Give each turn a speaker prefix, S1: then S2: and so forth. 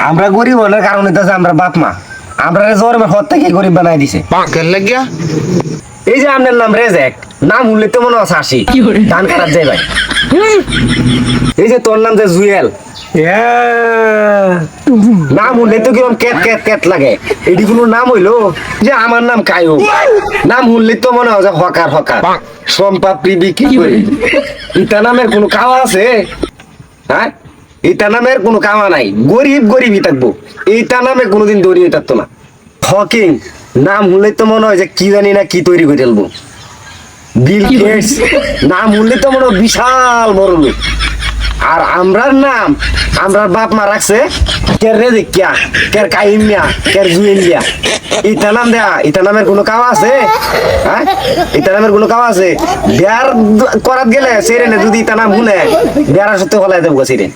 S1: আমরা গরিব হওয়ার কারণ হইতাছে আমরা বাপ মা আমরা জন্মের পর থেকে গরিব বানাই দিছে।
S2: কেন লাগিয়া?
S1: এই যে আপনার নাম রেজেক, নাম শুনলে তো মনে হচ্ছে হাসি ধান কাটার যাই ভাই। এই যে তোর নাম যে জুয়েল, নাম শুনলে তো কিরকম ক্যাট ক্যাট ক্যাট লাগে। এটি কোনো নাম হইলো? যে আমার নাম কায়ু, নাম শুনলে তো মনে হয় যে হকার হকার সম্পাপ্রি বিক্রি করি। ইটা নামের কোনো খাওয়া আছে? হ্যাঁ, ইটা নামের কোনো কামা নাই, গরিব গরিবই থাকবো। এইটা নামে কোনোদিন দৌড়িয়ে থাকতো না। হকিং নাম শুনলে তো মনে হয় যে কি জানি না কি তৈরি করে ফেলবো। বিল গেটস নাম শুনলে তো মনে হয় বিশাল বড় লোক। আর আমরার নাম আমরার বাপ মা রাখছে কের রেজেক কিয়া, কের কাইম মিয়া, কের জুয়েল মিয়া। ইটা নাম দেয়া, ইটা নামের কোনো কাওয়া আছে? হ্যাঁ, ইটা নামের কোনো কাওয়া আছে? বিয়ার করাত গেলে সেরেনে যদি ইটা নাম শুনে বিয়ার সত্যি হলাই দেবো সেরেন।